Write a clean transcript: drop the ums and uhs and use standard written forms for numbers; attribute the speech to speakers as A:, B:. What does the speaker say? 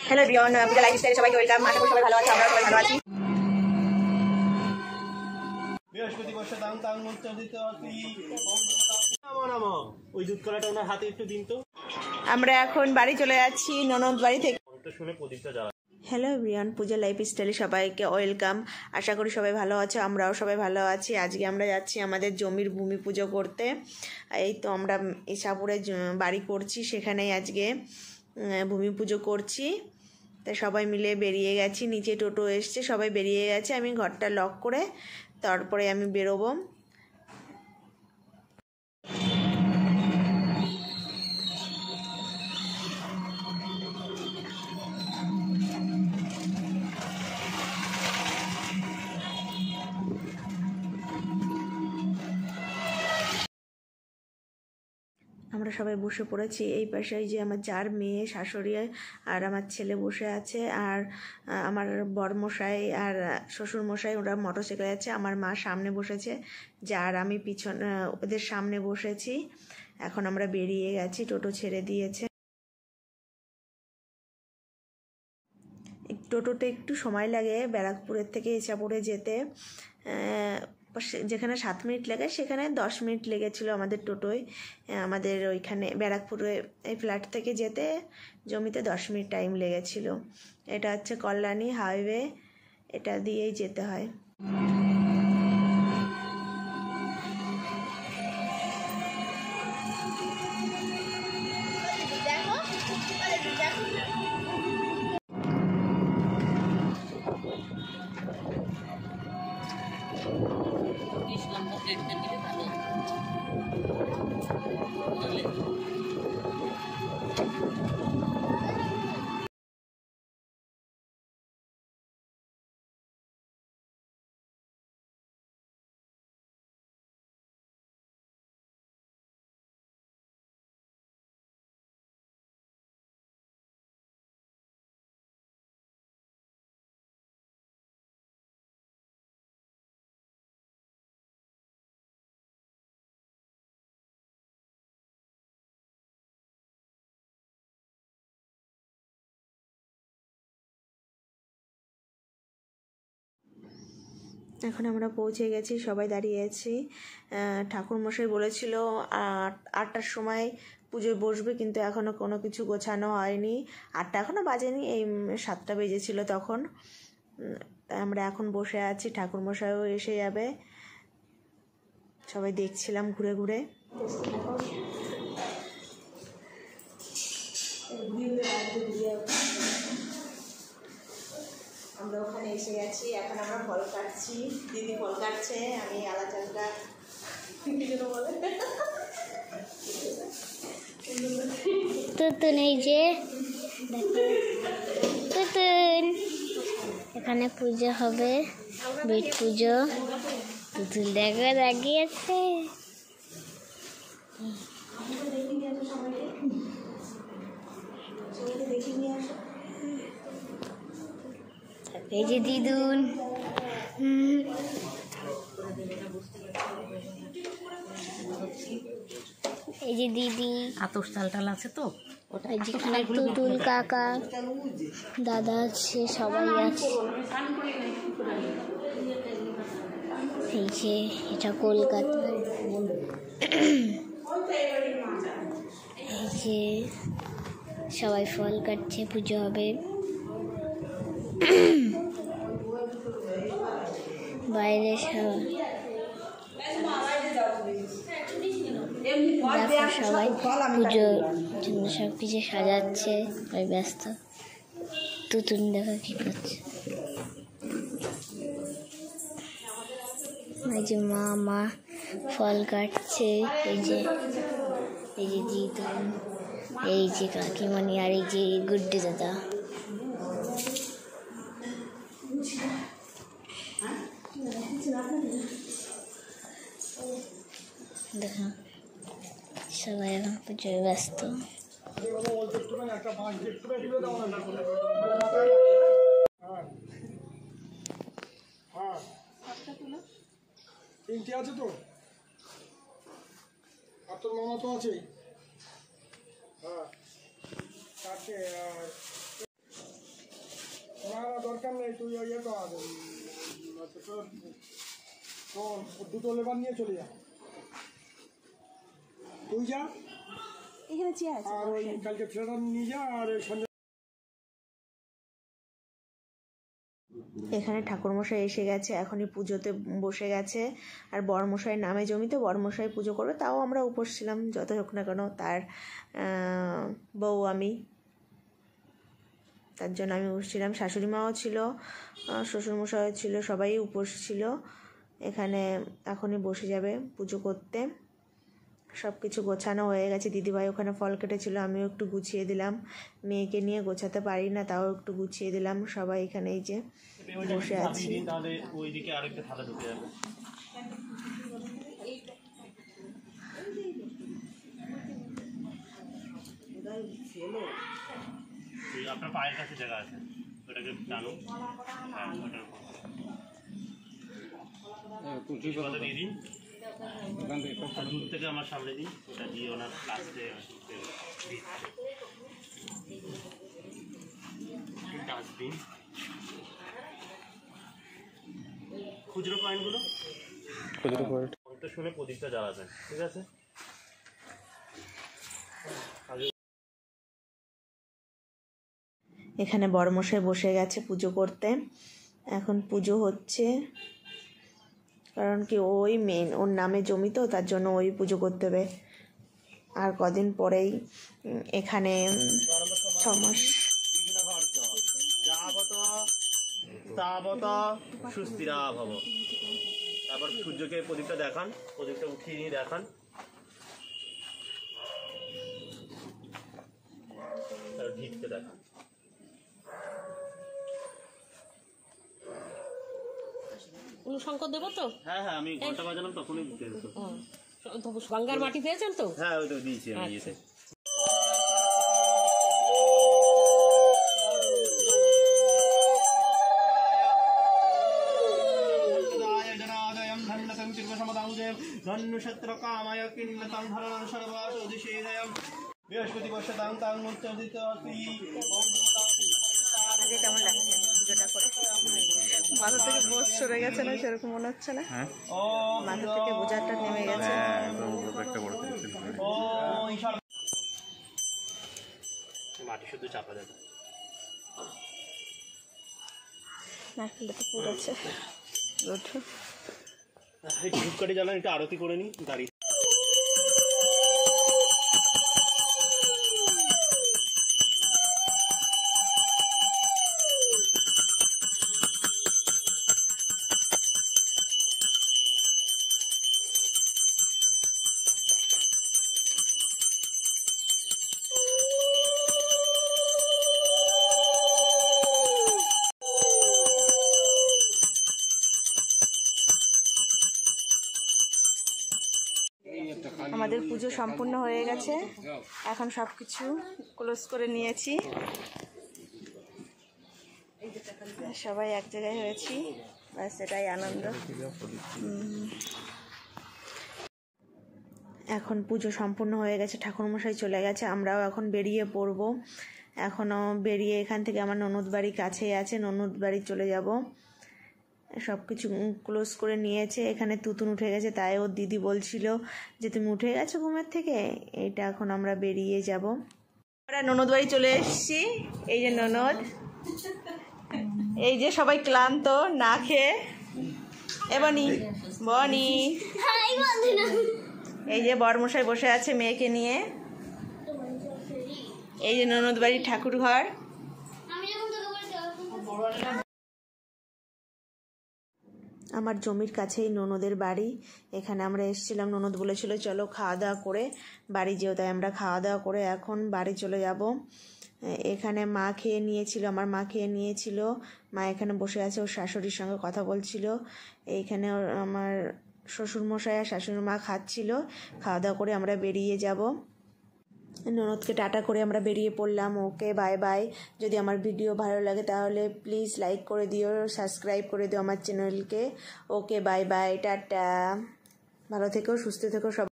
A: Hello everyone, পূজা লাইফস্টাইলে সবাইকে welcome. আশা করি সবাই ভালো আছে, আমরা সবাই ভালো আছি।
B: বৃহস্পতিবার দাম তাং মুচ্চাদিত ওই দুধ কলাটা ওনার হাতে একটু দিন তো।
A: আমরা এখন বাড়ি চলে যাচ্ছি ননদ বাড়ি থেকে।
B: শুনে প্রদীপটা জ্বালা।
A: হ্যালো এভরিওয়ান, পূজা লাইফস্টাইলে সবাইকে ওয়েলকাম। আশা করি সবাই ভালো আছে, আমরাও সবাই ভালো আছি। আজকে আমরা যাচ্ছি আমাদের জমির ভূমি পুজো করতে। এই তো আমরা ইসাপুরে বাড়ি করছি, সেখানেই আজকে ভূমি পুজো করছি। তাই সবাই মিলে বেরিয়ে গেছি, নিচে টোটো এসছে, সবাই বেরিয়ে গেছে। আমি ঘরটা লক করে তারপরে আমি বেরোবো। আমরা সবাই বসে পড়েছি। এই পাশে যে আমার যার মেয়ে, শাশুড়ি আর আমার ছেলে বসে আছে, আর আমার বরমশাই আর শ্বশুরমশাই ওরা মোটরসাইকেলে আছে। আমার মা সামনে বসেছে, যার আমি পিছনে ওদের সামনে বসেছি। এখন আমরা বেরিয়ে গেছি, টোটো ছেড়ে দিয়েছে। টোটোতে একটু সময় লাগে ব্যারাকপুরের থেকে ইসাপুরে যেতে। যেখানে 7 মিনিট লাগে সেখানে 10 মিনিট লেগেছিলো আমাদের টোটোয়। আমাদের ওইখানে ব্যারাকপুরে এই ফ্ল্যাট থেকে যেতে জমিতে 10 মিনিট টাইম লেগেছিলো। এটা হচ্ছে কল্যাণী হাইওয়ে, এটা দিয়েই যেতে হয়। এখন আমরা পৌঁছে গেছি, সবাই দাঁড়িয়ে আছি। ঠাকুরমশাই বলেছিল 8টার সময় পুজোয় বসবে, কিন্তু এখনও কোনো কিছু গোছানো হয়নি। 8টা এখনও বাজেনি, এই 7টা বেজেছিল তখন। আমরা এখন বসে আছি, ঠাকুরমশাইও এসে যাবে। সবাই দেখছিলাম ঘুরে ঘুরে। আমরা ওখানে এসে গেছি, এখন আমরা ফল কাটছি। দিদি ফল কাটছে, আমি আলা চালটা বলে
C: তুতুন, এই যে তুতুন, এখানে পুজো হবে, বিট পুজো। তুতুন দেখো লাগিয়েছে। এই যে দিদুন, এই যে দিদি,
D: আতর চাল টাল আছে তো, ওটা
C: যেখানে তুতুল কাকা, দাদা আছে, সবাই আছে। এই যে এটা কলকাতা। এই যে সবাই ফল কাটছে, পুজো হবে। বাইরে সবাই পুজোর জন্য সব কিছু সাজাচ্ছে, সবাই ব্যস্ত। তুতুন দেখা কি করছে। এই যে মা ফল কাটছে। এই যে জিতুন, এই যে কাকিমণি, আর এই যে গুড্ডু দাদা। দেখো সবাই এখন পুজোয় ব্যস্ত।
E: তিনটে আছে তো, আর তোর মামা তো আছেই। হ্যাঁ, চারটে। নেই, তুই ইয়ে কর, দুটো লেবার নিয়ে চলে যা, তুই যা
A: এখানে চেয়ার আছে
E: আর ওই কালকে ট্রেনার নিয়ে যা আর সঞ্জয়।
A: এখানে ঠাকুরমশাই এসে গেছে, এখনই পুজোতে বসে গেছে। আর বড়মশাই নামে জমিতে বড়মশাই পুজো করবে, তাও আমরা উপোস ছিলাম, যত হোক না কেন তার বউ আমি, তার জন্য আমি উপোস ছিলাম। শাশুড়ি মাও ছিল, শ্বশুরমশাইও ছিল, সবাই উপোস ছিল। এখানে এখনই বসে যাবে পুজো করতে। সব কিছু গোছানো হয়ে গেছে। দিদিভাই ওখানে ফল কেটেছিল, আমিও একটু গুছিয়ে দিলাম। মেয়েকে নিয়ে গোছাতে পারি না, তাও একটু গুছিয়ে দিলাম। সবাই এখানে এই যে বসে আছি।
B: তাহলে ওইদিকে আরেকটা থালা ঢুকে যাবে। আপনার পায়ের কাছে জায়গা আছে, ওটাকে টানো। হ্যাঁ, ওটার কথা দিয়ে দিন, আর দূর থেকে আমার সামনে দিন, ওটা দিয়ে ওনার লাস্টে ডাস্টবিন। খুচরো পয়েন্টগুলো শুনে প্রদীপটা জ্বালাবেন, ঠিক আছে?
A: এখানে বড়মশাই বসে গেছে পুজো করতে। এখন পুজো হচ্ছে, কারণ কি ওই মেন, ওর নামে জমি তো, তার জন্য ওই পুজো করতে হবে। আর কদিন পরেই এখানে 6 মাস
B: সুস্থিরা ভব। তারপর সূর্যকে প্রদীপটা দেখান, প্রদীপটা উঠিয়ে নিয়ে দেখান। ঢিকতে দেখান।
D: অনুশঙ্কর দেবো তো?
B: হ্যাঁ হ্যাঁ, আমি ঘন্টা বাজালাম তখনই দিতে হতো।
D: গঙ্গার মাটি পেয়েছেন তো?
B: হ্যাঁ, ওই তো দিয়েছি আমি ইয়েতে। বৃহস্পতি বর্ষা দাং তাং মুচ্চাদিত
A: কেমন লাগছে পুজোটা করে? মাথা থেকে বোঝ সরে গেছে না, সেরকম মনে হচ্ছে না? মাথা থেকে বোঝাটা নেমে গেছে।
B: মাটি শুধু চাপা দেবে।
A: নারকেলটা তো পুড়েছে।
B: ধূপকাঠি জ্বালান, একটু আরতি করে নিই দাঁড়িয়ে।
A: আমাদের পুজো সম্পূর্ণ হয়ে গেছে, এখন সব কিছু ক্লোজ করে নিয়েছি, সবাই এক জায়গায় হয়েছি, ব্যাস এটাই আনন্দ। এখন পুজো সম্পূর্ণ হয়ে গেছে, ঠাকুরমশাই চলে গেছে, আমরাও এখন বেরিয়ে পড়ব। এখনও বেরিয়ে এখান থেকে আমার ননদ বাড়ি কাছেই আছে, ননদ বাড়ি চলে যাব। সব কিছু ক্লোজ করে নিয়েছে। এখানে তুতুন উঠে গেছে, তাই ওর দিদি বলছিল যে তুমি উঠে গেছো ঘুমের থেকে। এইটা এখন আমরা বেরিয়ে যাব। আমরা ননদ বাড়ি চলে এসেছি, এই যে ননদ, এই যে সবাই ক্লান্ত না খেয়ে। বনি বনি, এই যে বড়মশাই বসে আছে মেয়েকে নিয়ে। এই যে ননদ বাড়ির ঠাকুর ঘর। আমার জমির কাছেই ননদের বাড়ি, এখানে আমরা এসেছিলাম। ননদ বলেছিল চলো খাওয়া দাওয়া করে বাড়ি যেও, তাই আমরা খাওয়া দাওয়া করে এখন বাড়ি চলে যাব। এখানে মা খেয়ে নিয়েছিল, আমার মা খেয়ে নিয়েছিল। মা এখানে বসে আছে, ওর শাশুড়ির সঙ্গে কথা বলছিল। এইখানে আমার শ্বশুরমশাই আর শাশুড়ি মা খাচ্ছিল। খাওয়া দাওয়া করে আমরা বেরিয়ে যাব। ননদকে টাটা করে আমরা বেরিয়ে পড়লাম। Okay bye bye. যদি আমার ভিডিও ভালো লাগে তাহলে প্লিজ লাইক করে দিও, সাবস্ক্রাইব করে দিও আমার চ্যানেলকে। Okay bye bye, tata. ভালো থেকো, সুস্থ থেকো সব।